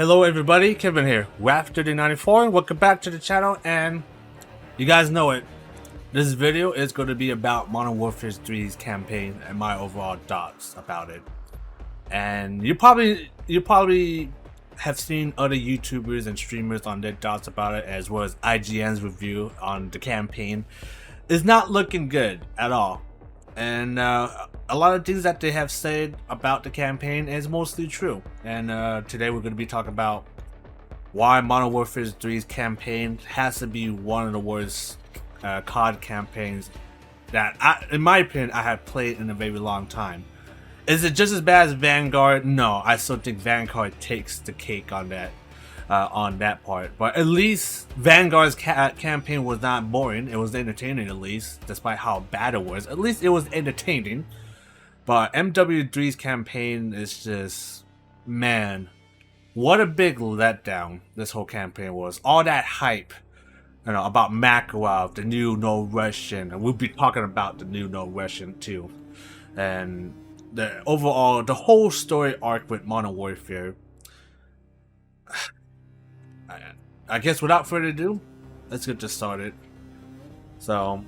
Hello everybody, Kevin here, WAF3094. Welcome back to the channel, and you guys know it. This video is going to be about Modern Warfare 3's campaign and my overall thoughts about it. And you probably have seen other YouTubers and streamers on their thoughts about it, as well as IGN's review on the campaign. It's not looking good at all. And a lot of things that they have said about the campaign is mostly true. And today we're going to be talking about why Modern Warfare 3's campaign has to be one of the worst CoD campaigns that, in my opinion, I have played in a very long time. Is it just as bad as Vanguard? No, I still think Vanguard takes the cake on that part. But at least Vanguard's campaign was not boring. It was entertaining, at least, despite how bad it was. At least it was entertaining. But MW3's campaign is just, man, what a big letdown this whole campaign was. All that hype, you know, about Makarov, the new No Russian, and we'll be talking about the new No Russian too. And the overall, the whole story arc with Modern Warfare. I guess without further ado, let's get this started. So,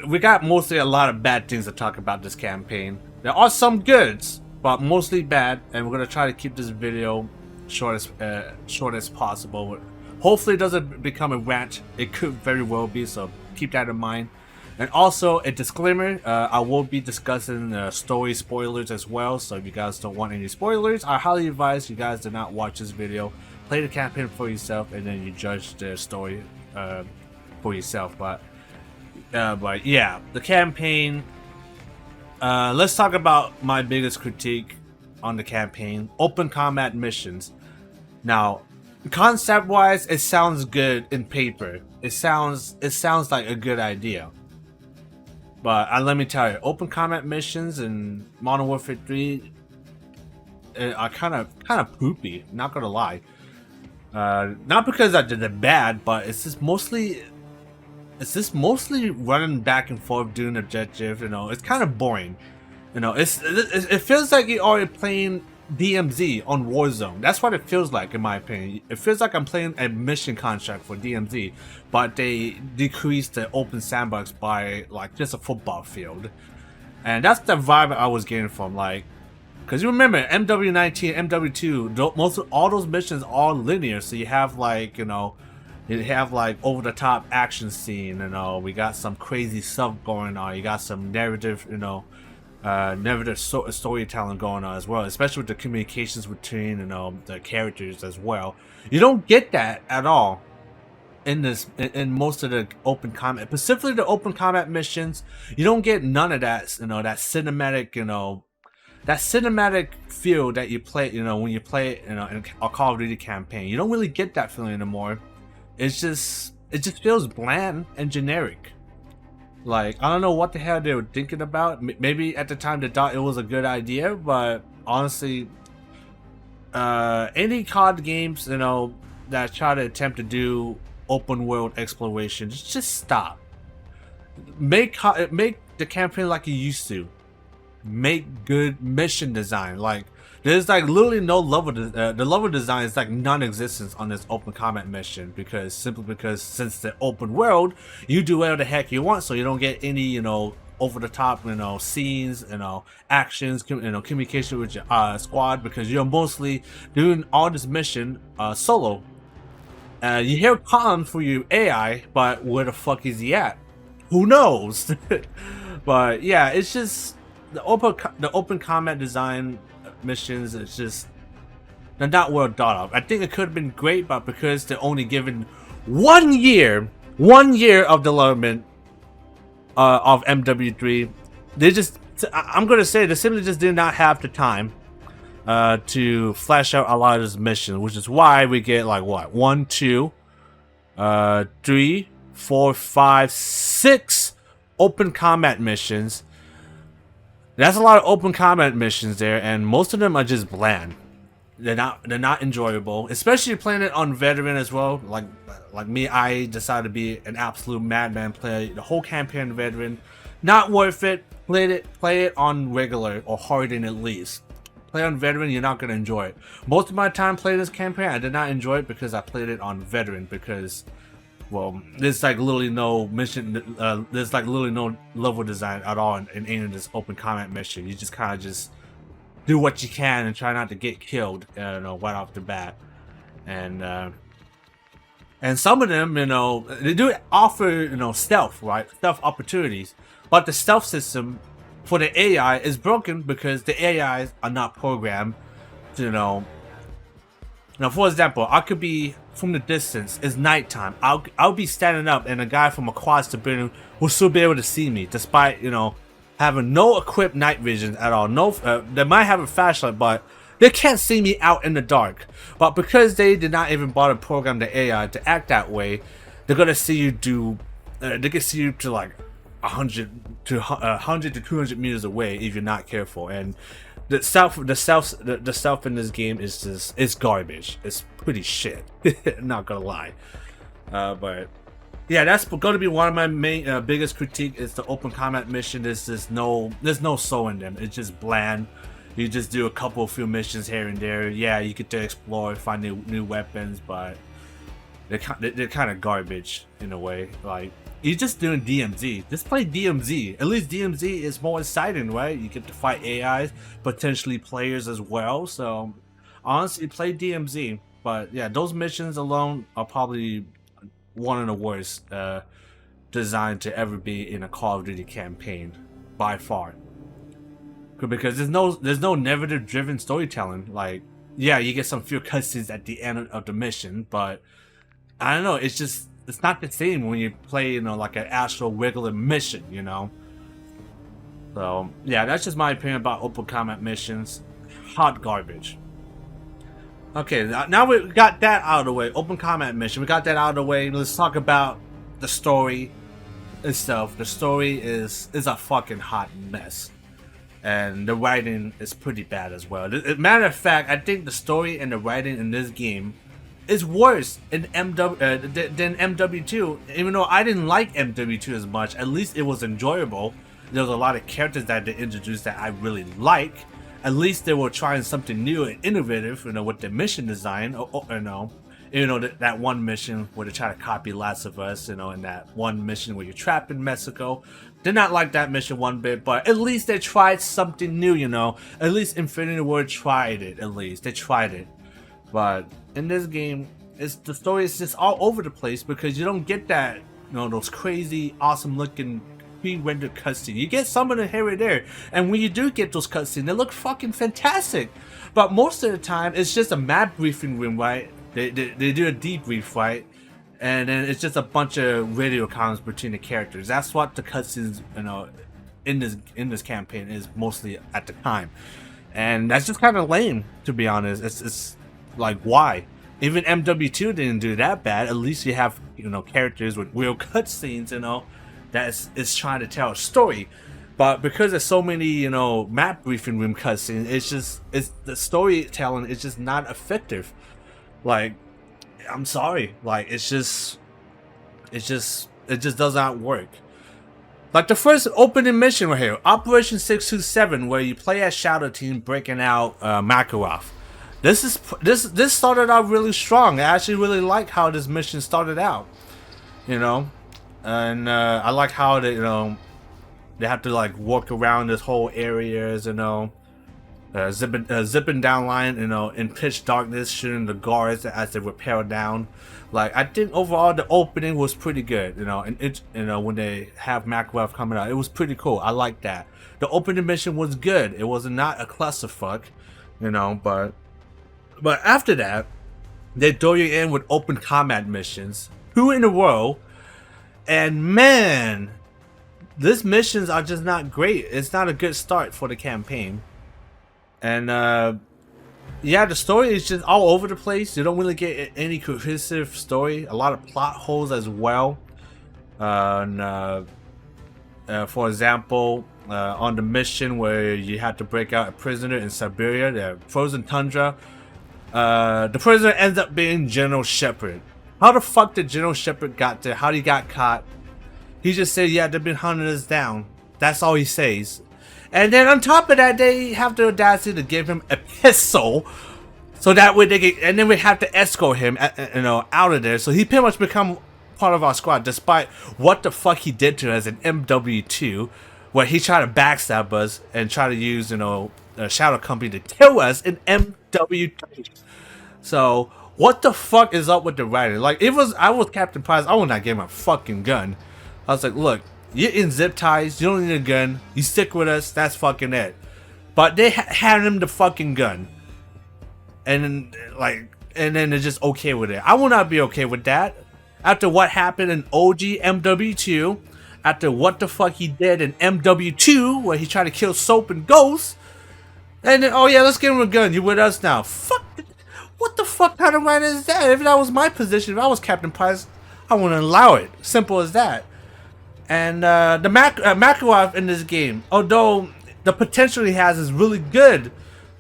we got mostly a lot of bad things to talk about this campaign. There are some goods, but mostly bad, and we're gonna try to keep this video short as possible. Hopefully it doesn't become a rant. It could very well be, so keep that in mind. And also a disclaimer, I will be discussing story spoilers as well, so if you guys don't want any spoilers, I highly advise you guys do not watch this video. Play the campaign for yourself, and then you judge the story for yourself. But yeah, the campaign. Let's talk about my biggest critique on the campaign: open combat missions. Now, concept-wise, it sounds good in paper. It sounds like a good idea. But let me tell you, open combat missions in Modern Warfare 3 are kind of poopy. Not gonna lie. Not because I did it bad, but it's just mostly running back and forth doing objective. You know, it's kind of boring. You know, it feels like you're already playing DMZ on Warzone. That's what it feels like, in my opinion. It feels like I'm playing a mission contract for DMZ, but they decreased the open sandbox by like just a football field, and that's the vibe I was getting from, like. Because you remember, MW19, MW2, most of all those missions are linear, so you have like, you know, over-the-top action scene, you know, we got some crazy stuff going on, you got some narrative, you know, storytelling going on as well, especially with the communications between, you know, the characters as well. You don't get that at all in most of the open combat, specifically the open combat missions. You don't get none of that, you know, that cinematic, you know, that cinematic feel that you play, you know, when you play, you know, in a Call of Duty campaign. You don't really get that feeling anymore. It just feels bland and generic. Like, I don't know what the hell they were thinking about. Maybe at the time they thought it was a good idea, but honestly, any COD games, you know, that try to attempt to do open world exploration, just stop. Make the campaign like you used to. Make good mission design. Like, there's like literally no level. The level design is like non-existent on this open combat mission, simply because since the open world, you do whatever the heck you want, so you don't get any, you know, over the top, you know, scenes, you know, actions, you know, communication with your squad, because you're mostly doing all this mission solo. You hear comms for your AI, but where the fuck is he at? Who knows? But yeah, it's just. The open combat design missions, it's just, they're not well thought of. I think it could have been great, but because they're only given 1 year of development of MW3, I'm gonna say they simply just did not have the time to flesh out a lot of this mission, which is why we get like what, 1, 2, 3, 4, 5, 6 open combat missions. That's a lot of open combat missions there, and most of them are just bland. They're not enjoyable, especially playing it on veteran as well. Like me, I decided to be an absolute madman, play the whole campaign on veteran. Not worth it. Play it on regular or hardened at least. Play on veteran, you're not gonna enjoy it. Most of my time playing this campaign, I did not enjoy it because I played it on veteran because, well, there's like literally no mission, there's like literally no level design at all in any of this open combat mission. You just kind of just do what you can and try not to get killed, right off the bat. And some of them, they do offer, stealth, right? Stealth opportunities, but the stealth system for the AI is broken because the AIs are not programmed to, Now, for example, I could be from the distance. It's nighttime. I'll be standing up, and a guy from across the building will still be able to see me, despite having no equipped night vision at all. No, they might have a flashlight, but they can't see me out in the dark. But because they did not even bother to program the AI to act that way, they're gonna see you do. They can see you to like 100 to 200 meters away if you're not careful. And the stealth in this game is it's garbage. It's pretty shit. Not gonna lie. But yeah, that's going to be one of my main biggest critique is the open combat mission. There's no soul in them. It's just bland. You just do a few missions here and there. Yeah, you get to explore, find new weapons, but they're kind of garbage in a way. Like, you're just doing DMZ. Just play DMZ. At least DMZ is more exciting, right? You get to fight AIs, potentially players as well. So honestly, play DMZ. But yeah, those missions alone are probably one of the worst designed to ever be in a Call of Duty campaign by far. Because there's no narrative driven storytelling. Like, yeah, you get some few cutscenes at the end of the mission, but I don't know, it's not the same when you play, like an actual regular mission, So yeah, that's just my opinion about open combat missions. Hot garbage. Okay, now we got that out of the way. Open combat mission, we got that out of the way. Let's talk about the story itself. The story is a fucking hot mess. And the writing is pretty bad as well. Matter of fact, I think the story and the writing in this game is worse than MW2. Even though I didn't like MW2 as much, at least it was enjoyable. There was a lot of characters that they introduced that I really like. At least they were trying something new and innovative, with the mission design. That one mission where they try to copy Last of Us, and that one mission where you're trapped in Mexico. Did not like that mission one bit, but at least they tried something new, At least Infinity Ward tried it, at least. They tried it. But in this game, the story is just all over the place because you don't get that, those crazy, awesome looking pre-rendered cutscenes. You get some of them here and there, and when you do get those cutscenes, they look fucking fantastic. But most of the time, it's just a map briefing room, right? They do a debrief, right? And then it's just a bunch of radio comms between the characters. That's what the cutscenes, in this campaign is mostly at the time, and that's just kind of lame, to be honest. It's like, why? Even MW2 didn't do that bad. At least you have characters with real cutscenes, that is trying to tell a story. But because there's so many map briefing room cutscenes, it's the storytelling is just not effective. Like, I'm sorry, like it just does not work. Like the first opening mission right here, Operation 627, where you play as Shadow Team breaking out Makarov. This started out really strong. I actually really like how this mission started out, and I like how they have to like walk around this whole areas, zipping down line, in pitch darkness, shooting the guards as they rappel down. Like, I think overall the opening was pretty good, and it, when they have Makarov coming out, it was pretty cool. I like that. The opening mission was good. It was not a clusterfuck, but after that, they throw you in with open combat missions, 2 in a row, and man, these missions are just not great. It's not a good start for the campaign. And yeah, the story is just all over the place. You don't really get any cohesive story. A lot of plot holes as well. For example, on the mission where you had to break out a prisoner in Siberia, the frozen tundra, the prisoner ends up being General Shepard. How the fuck did General Shepard got there? How he got caught? He just said, yeah, they've been hunting us down. That's all he says. And then on top of that, they have the audacity to give him a pistol, so that way they can, and then we have to escort him, out of there. So he pretty much become part of our squad, despite what the fuck he did to us in MW2, where he tried to backstab us and try to use, a shadow company to kill us in MW2. So what the fuck is up with the writing? Like, I was Captain Price, I would not give him a fucking gun. I was like, look, you're in zip ties, you don't need a gun, you stick with us, that's fucking it. But they had him the fucking gun. And then they're just okay with it. I will not be okay with that. After what happened in OG MW2, after what the fuck he did in MW2, where he tried to kill Soap and Ghost, and then, oh yeah, let's give him a gun, you with us now. Fuck, what the fuck kind of right is that? If that was my position, if I was Captain Price, I wouldn't allow it. Simple as that. And the Makarov in this game, although the potential he has is really good,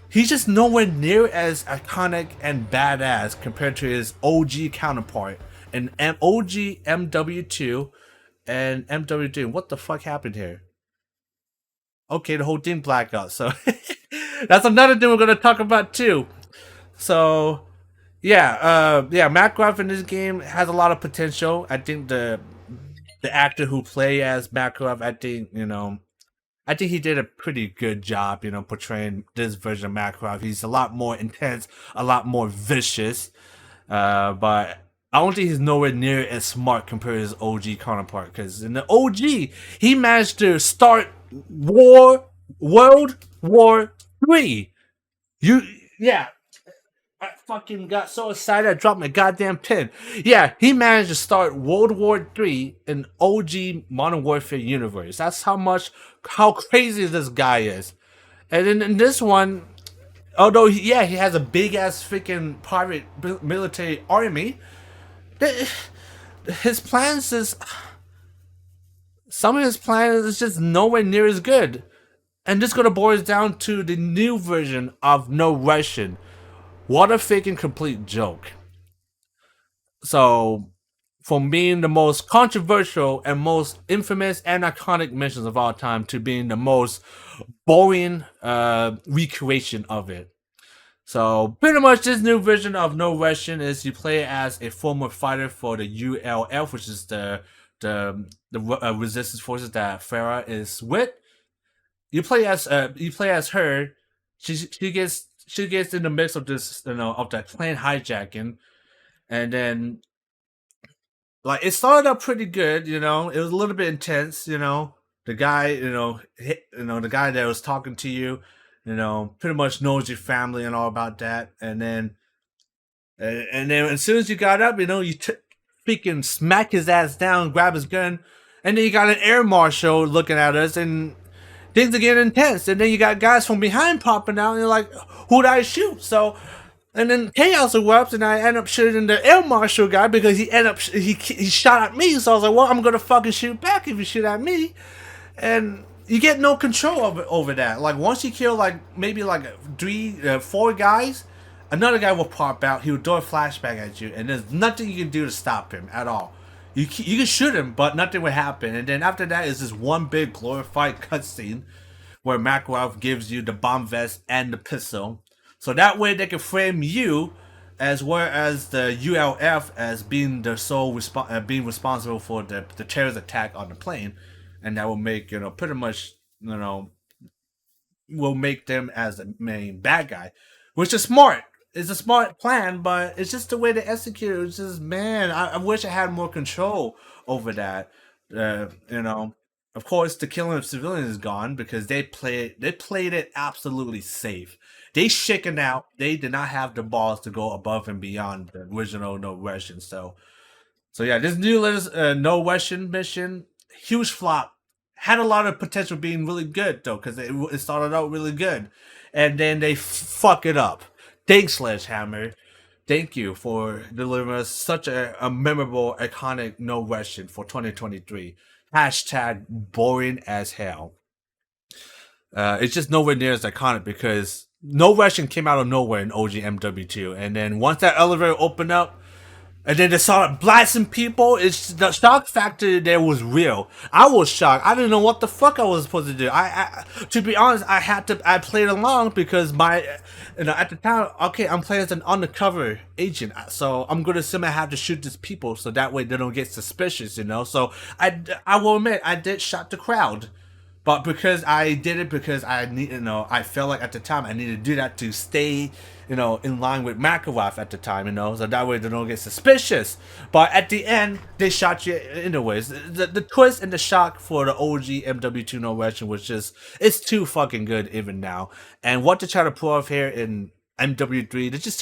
he's just nowhere near as iconic and badass compared to his OG counterpart in OG MW2 and MW3. What the fuck happened here? Okay, the whole thing blacked out. So that's another thing we're gonna talk about too. So yeah, Makarov in this game has a lot of potential. I think the actor who play as Makarov, I think he did a pretty good job, portraying this version of Makarov. He's a lot more intense, a lot more vicious, but I don't think he's nowhere near as smart compared to his OG counterpart. Because in the OG, he managed to start World War III. Yeah. I fucking got so excited I dropped my goddamn pen. Yeah, he managed to start World War III in OG Modern Warfare universe. That's how crazy this guy is. And then in this one, although he has a big ass freaking private military army, his plans is some of his plans is just nowhere near as good. And this gonna boils down to the new version of No Russian. What a freaking complete joke. So, from being the most controversial and most infamous and iconic missions of all time to being the most boring recreation of it. So, pretty much this new version of No Russian is you play as a former fighter for the ULF, which is the resistance forces that Farah is with. You play as her. She gets in the mix of this, of that plane hijacking, and then like it started out pretty good, it was a little bit intense, the guy, the guy that was talking to you, pretty much knows your family and all about that, and then as soon as you got up, you freaking smack his ass down, grab his gun, and then you got an air marshal looking at us, and things are getting intense, and then you got guys from behind popping out, and you're like, who'd I shoot? So, and then chaos erupts, and I end up shooting the air marshal guy because he shot at me. So I was like, well, I'm gonna fucking shoot back if you shoot at me, and you get no control over that. Like once you kill maybe 4 guys, another guy will pop out. He will throw a flashbang at you, and there's nothing you can do to stop him at all. You can shoot him, but nothing will happen. And then after that is this one big glorified cutscene where Makarov gives you the bomb vest and the pistol. So that way they can frame you as well as the ULF as being the sole being responsible for the terrorist attack on the plane. And that will make, pretty much, will make them as the main bad guy. Which is smart. It's a smart plan, but it's just the way they execute it. It's just, man, I wish I had more control over that. Of course, the killing of civilians is gone because they played it absolutely safe. They shaken out. They did not have the balls to go above and beyond the original No Russian. So yeah, this new No Russian mission, huge flop. Had a lot of potential being really good though, because it started out really good, and then they fuck it up. Thanks, Sledgehammer. Thank you for delivering us such a memorable, iconic No Russian for 2023. Hashtag boring as hell. It's just nowhere near as iconic because No Russian came out of nowhere in OG MW2. And then once that elevator opened up, And then they started blasting people. It's the shock factor there was real. I was shocked. I didn't know what the fuck I was supposed to do. To be honest, I played along because at the time, okay, I'm playing as an undercover agent, so I'm gonna assume I have to shoot these people so that way they don't get suspicious, you know. So I will admit I did shot the crowd. But because I did it because I need, I felt like at the time I needed to do that to stay, in line with Makarov at the time, so that way they don't get suspicious. But at the end, they shot you anyways. The twist and the shock for the OG MW2 No Russian was just, it's too fucking good even now. And what they try to pull off here in MW3, they just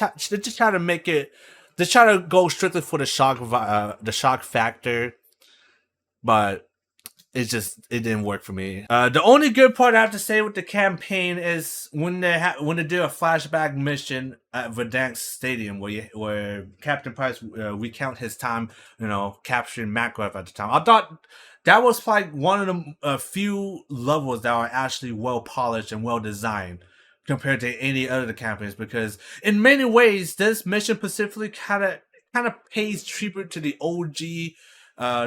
try to make it, they try to go strictly for the shock factor, but it didn't work for me. The only good part I have to say with the campaign is when they do a flashback mission at Verdansk Stadium where Captain Price recount his time, capturing Makarov at the time. I thought that was like one of the few levels that are actually well polished and well designed compared to any other campaigns, because in many ways this mission specifically kind of pays tribute to the OG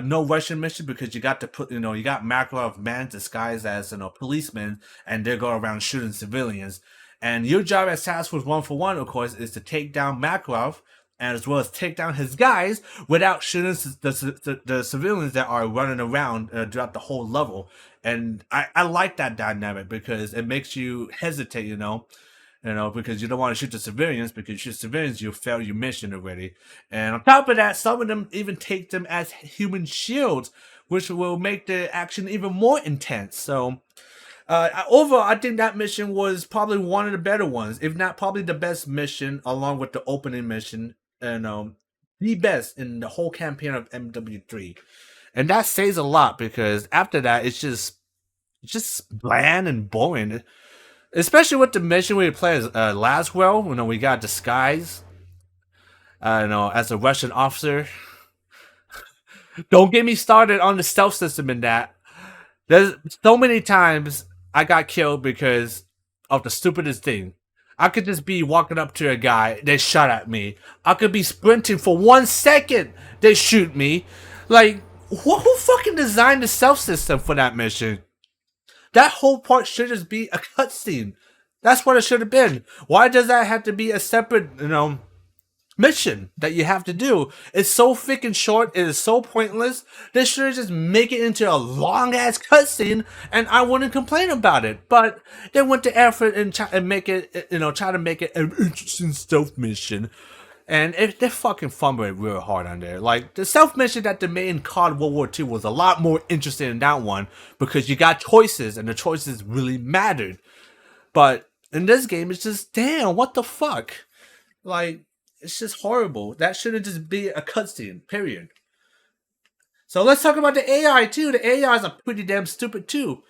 No Russian mission, because you got to put, you got Makarov man disguised as, policemen, and they go around shooting civilians. And your job as Task Force 141, of course, is to take down Makarov, and as well as take down his guys without shooting the civilians that are running around throughout the whole level. And I like that dynamic because it makes you hesitate, because you don't want to shoot the civilians, because you shoot civilians, you'll fail your mission already. And on top of that, some of them even take them as human shields, which will make the action even more intense. So, overall, I think that mission was probably one of the better ones, if not probably the best mission, along with the opening mission, and the best in the whole campaign of MW3. And that says a lot, because after that, it's just bland and boring. Especially with the mission we play as Laswell, we got disguise, as a Russian officer. Don't get me started on the stealth system in that. There's so many times I got killed because of the stupidest thing. I could just be walking up to a guy, they shot at me. I could be sprinting for 1 second, they shoot me. Like, who fucking designed the stealth system for that mission? That whole part should just be a cutscene. That's what it should have been. Why does that have to be a separate, mission that you have to do? It's so freaking short. It is so pointless. They should have just make it into a long ass cutscene, and I wouldn't complain about it. But they went to effort and try to make it, try to make it an interesting stealth mission. And they fucking fumbled it real hard on there. Like, the stealth mission that they made in CoD World War II was a lot more interesting than that one, because you got choices, and the choices really mattered. But in this game, it's just, damn, what the fuck? Like, it's just horrible. That shouldn't just be a cutscene, period. So let's talk about the AI, too. The AIs are pretty damn stupid, too.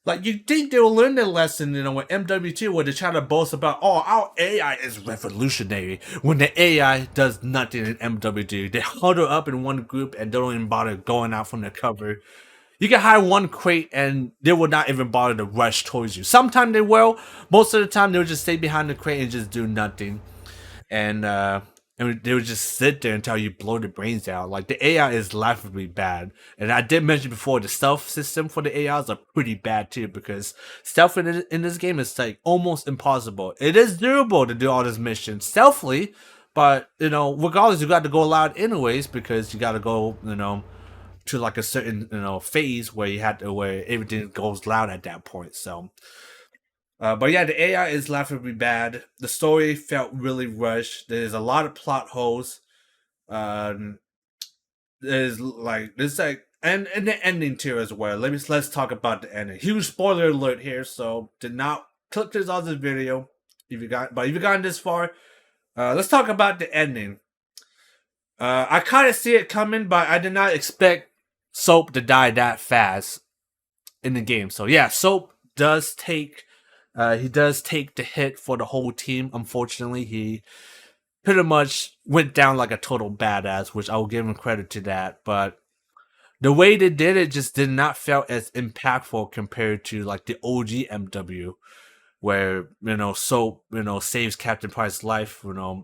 Like, you think they will learn their lesson, with MW2, where they try to boast about, oh, our AI is revolutionary, when the AI does nothing in MW2. They huddle up in one group and they don't even bother going out from the cover. You can hide one crate and they will not even bother to rush towards you. Sometimes they will. Most of the time, they'll just stay behind the crate and just do nothing. And they would just sit there until you blow the brains out. Like, the AI is laughably bad. And I did mention before, the stealth system for the AIs are pretty bad too, because stealth in this game is like almost impossible. It is doable to do all this missions stealthily, but regardless, you got to go loud anyways, because you got to go to like a certain phase where everything goes loud at that point. So. But yeah, the AI is laughably bad. The story felt really rushed. There's a lot of plot holes. And and the ending too as well. Let's talk about the ending. Huge spoiler alert here, so do not click this on this video if you gotten this far. Let's talk about the ending. I kind of see it coming, but I did not expect Soap to die that fast in the game. So yeah, Soap does take. He does take the hit for the whole team. Unfortunately, he pretty much went down like a total badass, which I will give him credit to that. But the way they did it just did not feel as impactful compared to like the OG MW, where Soap saves Captain Price's life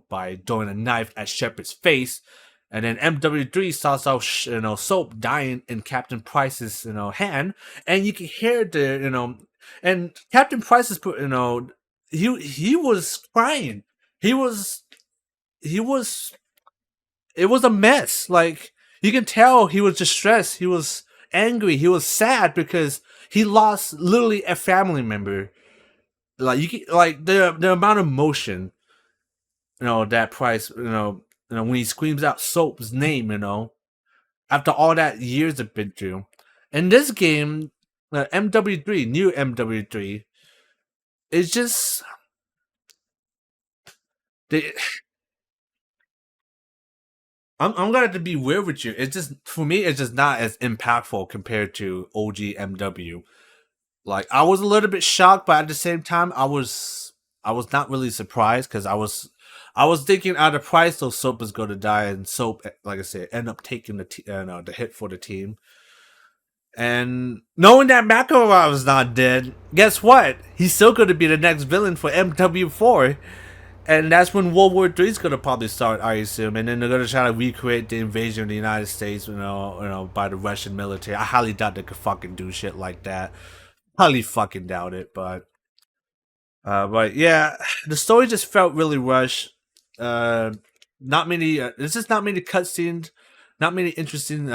by throwing a knife at Shepard's face, And then MW3 starts out, Soap dying in Captain Price's, hand, and you can hear the, and Captain Price's, he was crying. He was, he was, it was a mess. Like you can tell, he was distressed. He was angry. He was sad because he lost literally a family member. Like you can, like the amount of emotion, that Price, when he screams out Soap's name, after all that years have been through. In this game, MW3, new MW3, is just they. I'm gonna have to be weird with you. It's just for me, it's just not as impactful compared to OG MW. Like I was a little bit shocked, but at the same time, I was not really surprised because I was thinking out of price, so Soap is going to die, and Soap, like I said, end up taking the hit for the team. And knowing that Makarov is not dead, guess what? He's still going to be the next villain for MW4. And that's when World War III is going to probably start, I assume. And then they're going to try to recreate the invasion of the United States, by the Russian military. I highly doubt they could fucking do shit like that. Highly fucking doubt it, but yeah, the story just felt really rushed. Uh, not many. There's just not many cutscenes, not many interesting,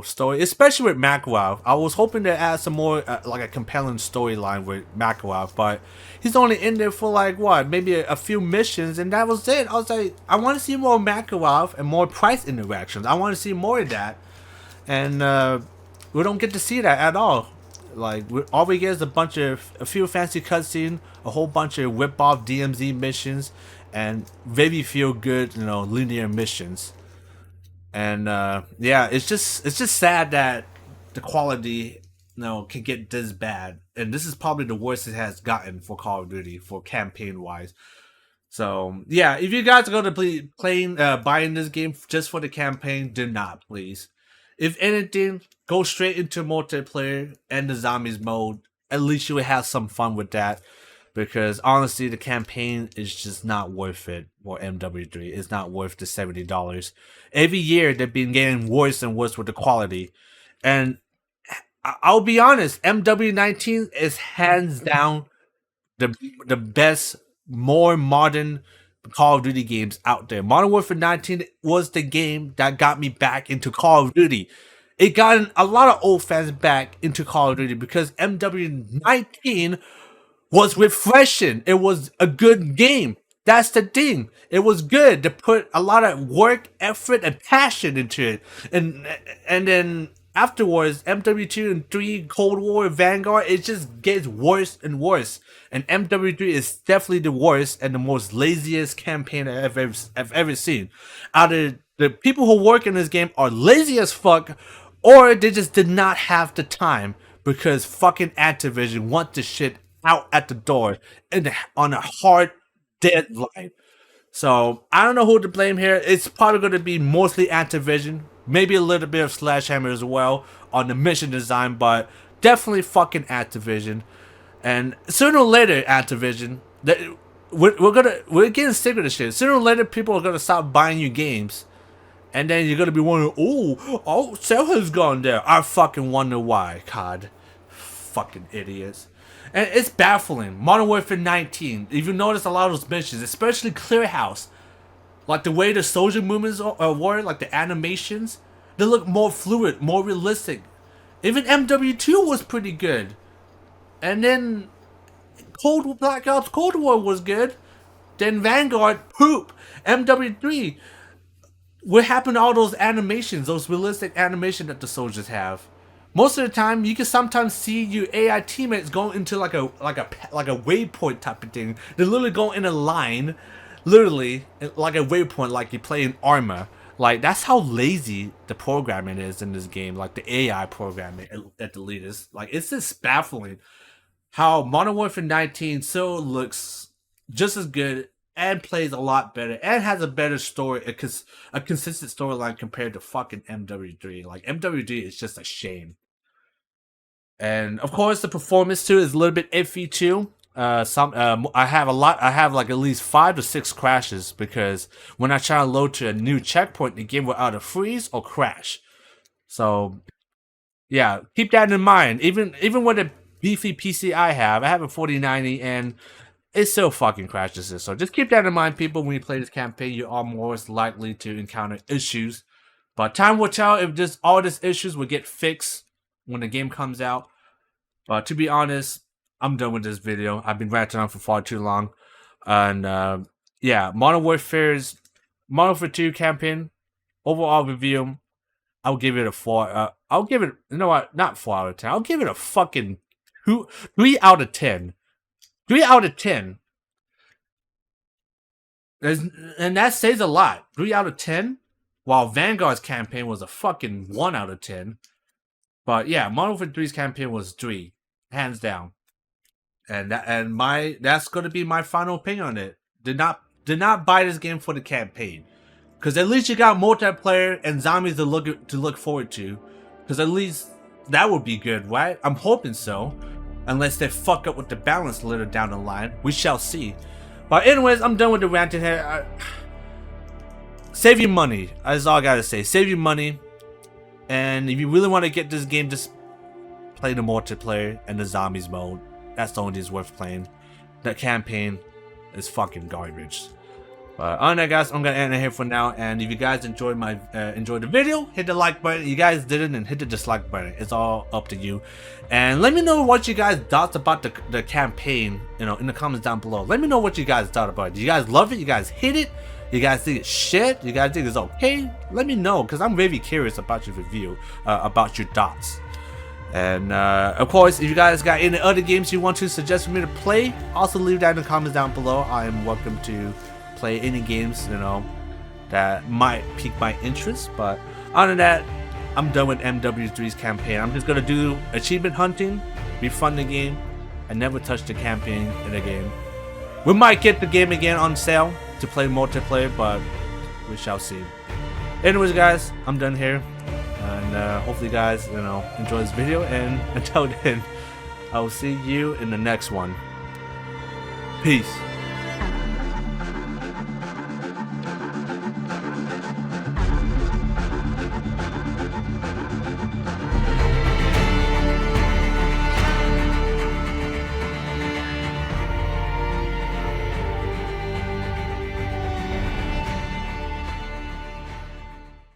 story, especially with Makarov. I was hoping to add some more, like a compelling storyline with Makarov, but he's only in there for like what, maybe a few missions, and that was it. I was like, I want to see more Makarov and more Price interactions. I want to see more of that, and we don't get to see that at all. Like all we get is a few fancy cutscenes, a whole bunch of whip off DMZ missions, and very feel good, linear missions. And yeah, it's just sad that the quality, can get this bad, and this is probably the worst it has gotten for Call of Duty for campaign wise. So yeah, if you guys are gonna be playing, buying this game just for the campaign, do not, please. If anything, go straight into multiplayer and the zombies mode. At least you will have some fun with that. Because honestly, the campaign is just not worth it for MW3. It's not worth the $70. Every year they've been getting worse and worse with the quality. And I'll be honest, MW19 is hands down the the best, more modern Call of Duty games out there. Modern Warfare 19 was the game that got me back into Call of Duty. It got a lot of old fans back into Call of Duty because MW19 was refreshing. It was a good game. That's the thing. It was good. To put a lot of work, effort, and passion into it. And then afterwards, MW2 and 3, Cold War, Vanguard, it just gets worse and worse. And MW3 is definitely the worst and the most laziest campaign I've ever seen. Either the people who work in this game are lazy as fuck, or they just did not have the time because fucking Activision want the shit out at the door on a hard deadline. So I don't know who to blame here. It's probably going to be mostly Activision, maybe a little bit of Sledgehammer as well on the mission design, but definitely fucking Activision. And sooner or later, Activision, we're getting sick of this shit. Sooner or later, people are gonna stop buying you games, and then you're gonna be wondering, oh, Selha's gone there. I fucking wonder why, COD. Fucking idiots. And it's baffling. Modern Warfare 19. If you notice a lot of those missions, especially Clear House, like the way the soldier movements were, like the animations, they look more fluid, more realistic. Even MW2 was pretty good. And then Black Ops Cold War was good. Then Vanguard, poop. MW3. What happened to all those animations, those realistic animations that the soldiers have? Most of the time, you can sometimes see your AI teammates go into like a waypoint type of thing. They literally go in a line, literally like a waypoint, like you play in Arma. Like that's how lazy the programming is in this game. Like the AI programming at the latest. Like it's just baffling how Modern Warfare 19 still looks just as good and plays a lot better and has a better story, a consistent storyline compared to fucking MW3. Like MW3 is just a shame. And of course, the performance too is a little bit iffy too. I have a lot. I have like at least 5 to 6 crashes because when I try to load to a new checkpoint, the game will either freeze or crash. So yeah, keep that in mind. Even with the beefy PC I have a 4090 and it still fucking crashes it. So just keep that in mind, people. When you play this campaign, you are most likely to encounter issues. But time will tell if all these issues will get fixed when the game comes out. But to be honest, I'm done with this video. I've been ranting on for far too long. And yeah, Modern Warfare 2 campaign overall review. I'll give it a 4. I'll give it, you know what? Not 4 out of 10. I'll give it a fucking 3 out of 10. 3 out of 10. And that says a lot. 3 out of 10. While Vanguard's campaign was a fucking 1 out of 10. But yeah, Modern Warfare 3's campaign was 3. Hands down. And that's gonna be my final opinion on it. Did not buy this game for the campaign. Cause at least you got multiplayer and zombies to look forward to. Cause at least that would be good, right? I'm hoping so. Unless they fuck up with the balance later down the line. We shall see. But anyways, I'm done with the ranting here. Save your money. That's all I gotta say. Save your money. And if you really want to get this game, just play the multiplayer and the zombies mode. That's the only thing that's worth playing. The campaign is fucking garbage. But other than that, guys, I'm gonna end it here for now. And if you guys enjoyed the video, hit the like button. If you guys didn't, then hit the dislike button. It's all up to you. And let me know what you guys thought about the campaign. You know, in the comments down below. Let me know what you guys thought about it. Do you guys love it? You guys hate it? You guys think it's shit? You guys think it's okay? Let me know, because I'm very curious about your review, about your thoughts. And of course, if you guys got any other games you want to suggest for me to play, also leave that in the comments down below. I am welcome to play any games, you know, that might pique my interest. But other than that, I'm done with MW3's campaign. I'm just gonna do achievement hunting, refund the game, and never touch the campaign in the game. We might get the game again on sale to play multiplayer, but we shall see. Anyways, guys, I'm done here, and hopefully you guys, you know, enjoy this video. And until then, I will see you in the next one. Peace.